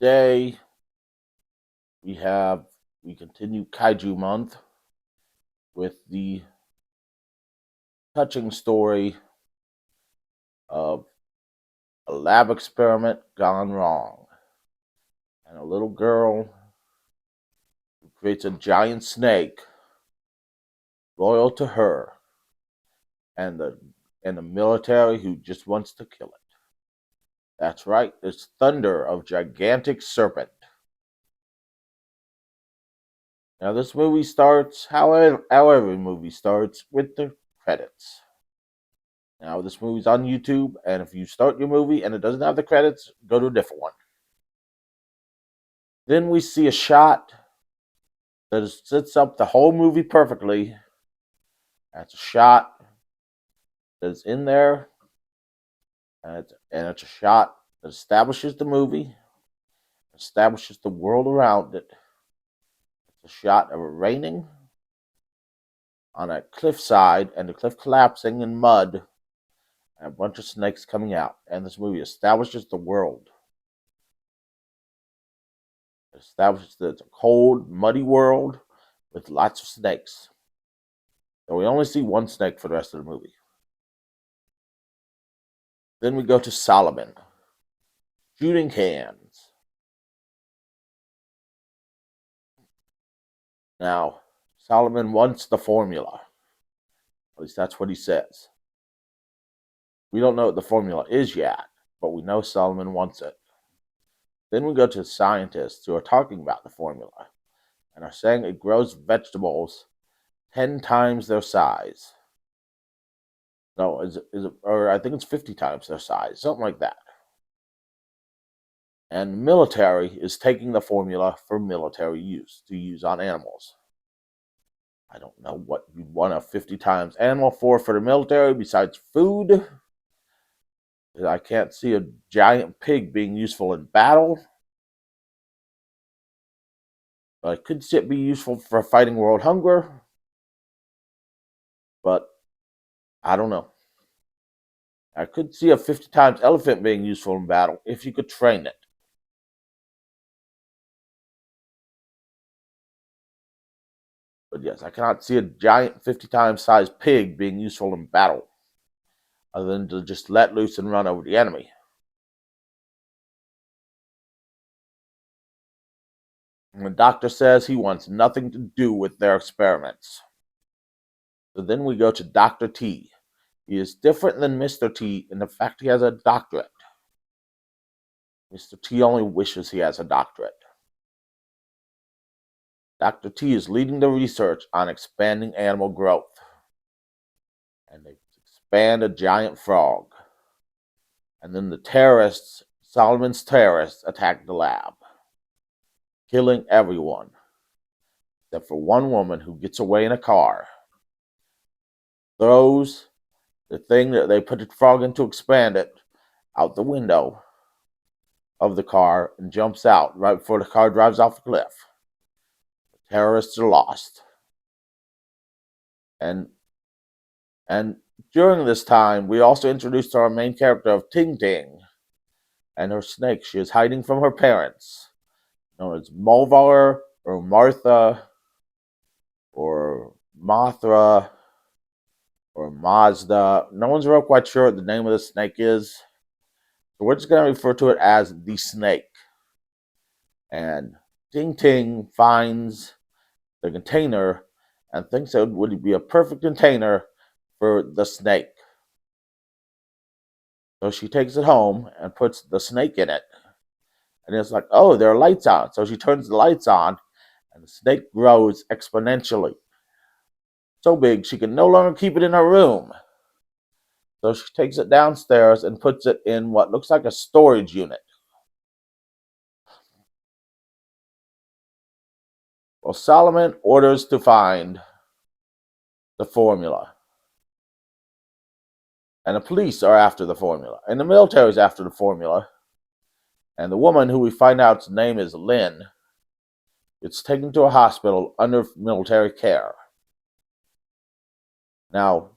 Today we continue Kaiju Month with the touching story of a lab experiment gone wrong, and a little girl who creates a giant snake loyal to her, and the military who just wants to kill it. That's right, it's Thunder of Gigantic Serpent. Now this movie starts how every movie starts with the credits. Now, this movie's on YouTube, and if you start your movie and it doesn't have the credits, go to a different one. Then we see a shot that sets up the whole movie perfectly. That's a shot that's in there, and it's a shot that establishes the movie, establishes the world around it. It's a shot of it raining on a cliffside, and the cliff collapsing in mud, and a bunch of snakes coming out. And this movie establishes the world. It establishes that it's a cold, muddy world with lots of snakes. So we only see one snake for the rest of the movie. Then we go to Solomon, shooting cans. Now, Solomon wants the formula. At least that's what he says. We don't know what the formula is yet, but we know Solomon wants it. Then we go to scientists who are talking about the formula and are saying it grows vegetables 10 times their size. No, or I think it's 50 times their size, something like that. And military is taking the formula for military use, to use on animals. I don't know what you'd want a 50 times animal for the military besides food. I can't see a giant pig being useful in battle. But I could see it be useful for fighting world hunger. But I don't know. I could see a 50 times elephant being useful in battle if you could train it. But yes, I cannot see a giant 50 times sized pig being useful in battle, other than to just let loose and run over the enemy. And the doctor says he wants nothing to do with their experiments. So then we go to Dr. T. He is different than Mr. T in the fact he has a doctorate. Mr. T only wishes he has a doctorate. Dr. T is leading the research on expanding animal growth. And they expand a giant frog. And then the terrorists, Solomon's terrorists, attack the lab, killing everyone except for one woman who gets away in a car, throws the thing that they put the frog in to expand it out the window of the car and jumps out right before the car drives off the cliff. The terrorists are lost. And and during this time, we also introduced our main character of Ting Ting and her snake. She is hiding from her parents, known as Mulvar or Martha or Mothra or Mazda. No one's real quite sure what the name of the snake is. So we're just going to refer to it as the snake. And Ting Ting finds the container and thinks it would be a perfect container for the snake. So she takes it home and puts the snake in it. And it's like, oh, there are lights on. So she turns the lights on, and the snake grows exponentially. So big she can no longer keep it in her room. So she takes it downstairs and puts it in what looks like a storage unit. Well, Solomon orders to find the formula. And the police are after the formula. And the military is after the formula. And the woman, who we find out's name is Lynn, gets taken to a hospital under military care. Now,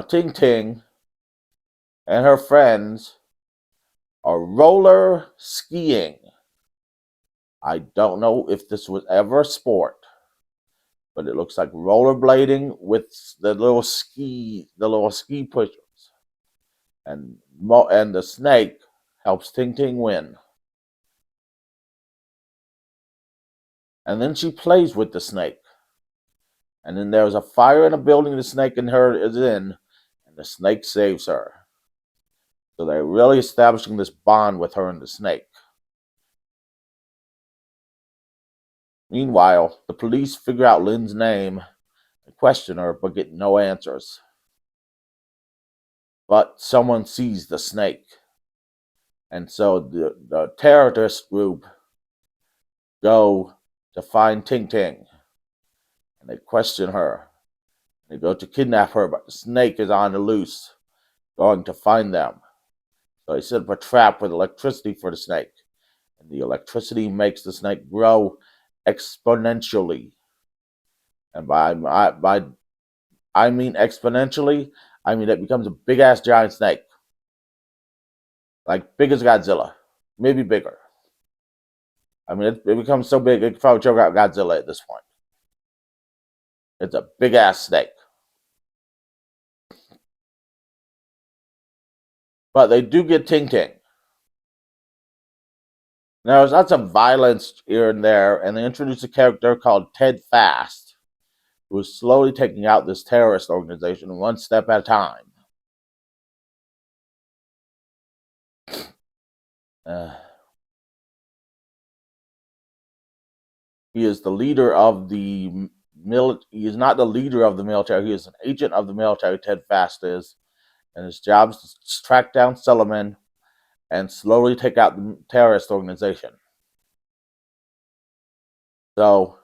Ting Ting and her friends are roller skiing. I don't know if this was ever a sport, but it looks like rollerblading with the little ski pushers, and the snake helps Ting Ting win. And then she plays with the snake. And then there's a fire in a building the snake and her is in, and the snake saves her. So they're really establishing this bond with her and the snake. Meanwhile, the police figure out Lynn's name and question her, but get no answers. But someone sees the snake. And so the terrorist group go to find Ting Ting. And they question her. They go to kidnap her, but the snake is on the loose, going to find them. So they set up a trap with electricity for the snake. And the electricity makes the snake grow exponentially. And by I mean exponentially, I mean it becomes a big ass giant snake. Like big as Godzilla. Maybe bigger. I mean it becomes so big it could probably choke out Godzilla at this point. It's a big ass snake. But they do get Ting Ting. Now, there's lots of violence here and there, and they introduce a character called Ted Fast, who is slowly taking out this terrorist organization one step at a time. He is the leader of the He is not the leader of the military. He is an agent of the military. Ted Fast is, and his job is to track down Solomon and slowly take out the terrorist organization. So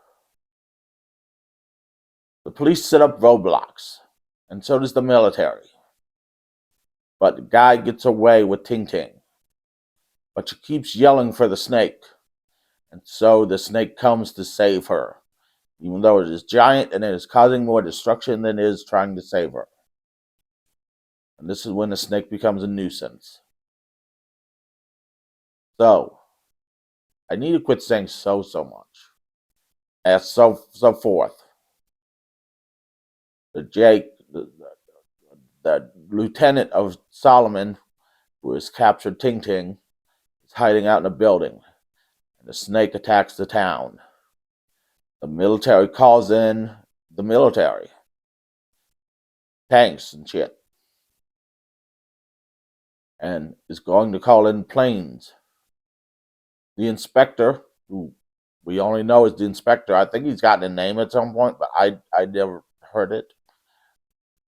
the police set up roadblocks, and so does the military. But the guy gets away with Ting Ting. But she keeps yelling for the snake, and so the snake comes to save her, even though it is giant and it is causing more destruction than it is trying to save her. And this is when the snake becomes a nuisance. So, I need to quit saying so much. As so forth. The lieutenant of Solomon, who has captured Ting Ting, is hiding out in a building, and the snake attacks the town. The military calls in the military, tanks and shit, and is going to call in planes. The inspector, who we only know is the inspector, I think he's gotten a name at some point, but I never heard it,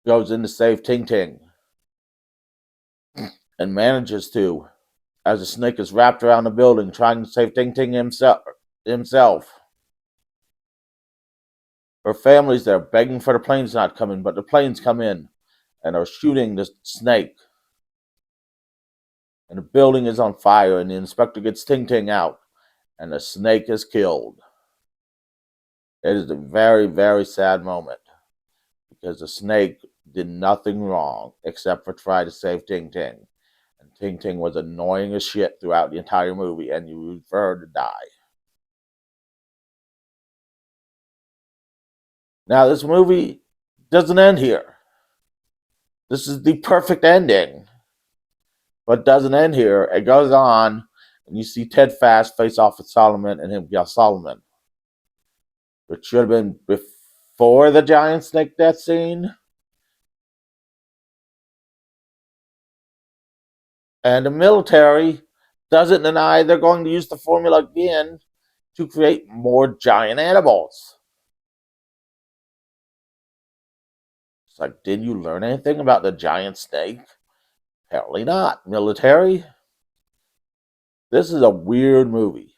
goes in to save Ting Ting and manages to, as the snake is wrapped around the building trying to save Ting Ting himself. Her family's there begging for the planes not coming, but the planes come in and are shooting the snake. And the building is on fire, and the inspector gets Ting Ting out, and the snake is killed. It is a very, very sad moment, because the snake did nothing wrong except for try to save Ting Ting. And Ting Ting was annoying as shit throughout the entire movie, and you root for her to die. Now, this movie doesn't end here. This is the perfect ending, but doesn't end here. It goes on, and you see Ted Fast face off with Solomon and him kill Solomon, which should have been before the giant snake death scene. And the military doesn't deny they're going to use the formula again to create more giant animals. It's like, did you learn anything about the giant snake? Apparently not. Military? This is a weird movie.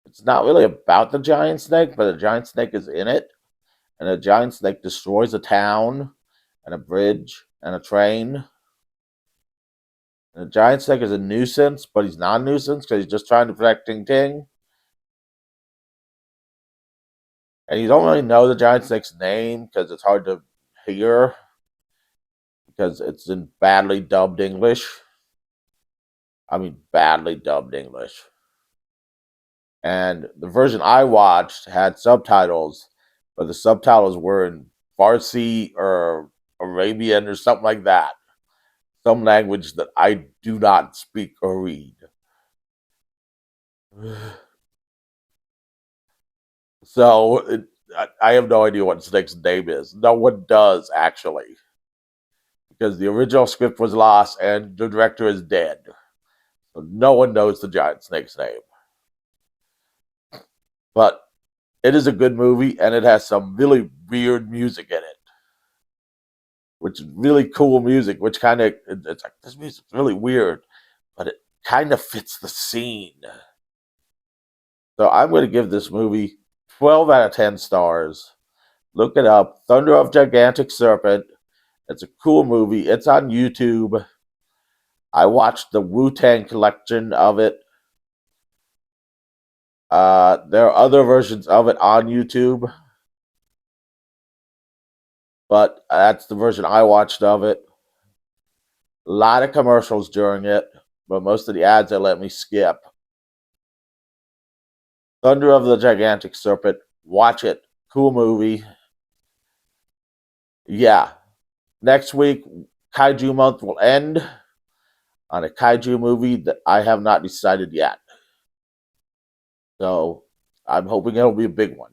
It's not really about the giant snake, but the giant snake is in it. And the giant snake destroys a town and a bridge and a train. And the giant snake is a nuisance, but he's not a nuisance because he's just trying to protect Ting Ting. And you don't really know the giant snake's name because it's hard to hear because it's in badly dubbed English. I mean, badly dubbed English. And the version I watched had subtitles, but the subtitles were in Farsi or Arabian or something like that. Some language that I do not speak or read. So I have no idea what Snake's name is. No one does, actually, because the original script was lost and the director is dead. So no one knows the giant snake's name. But it is a good movie, and it has some really weird music in it, which is really cool music. Which kind of it's like this music's really weird, but it kind of fits the scene. So I'm going to give this movie 12 out of 10 stars. Look it up, Thunder of Gigantic Serpent. It's a cool movie. It's on YouTube. I watched the Wu-Tang collection of it. There are other versions of it on YouTube, but that's the version I watched of it. A lot of commercials during it, but most of the ads they let me skip. Thunder of the Gigantic Serpent. Watch it. Cool movie. Yeah. Next week, Kaiju Month will end on a Kaiju movie that I have not decided yet. So I'm hoping it'll be a big one.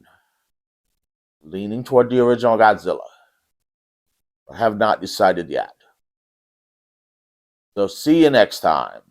Leaning toward the original Godzilla. I have not decided yet. So see you next time.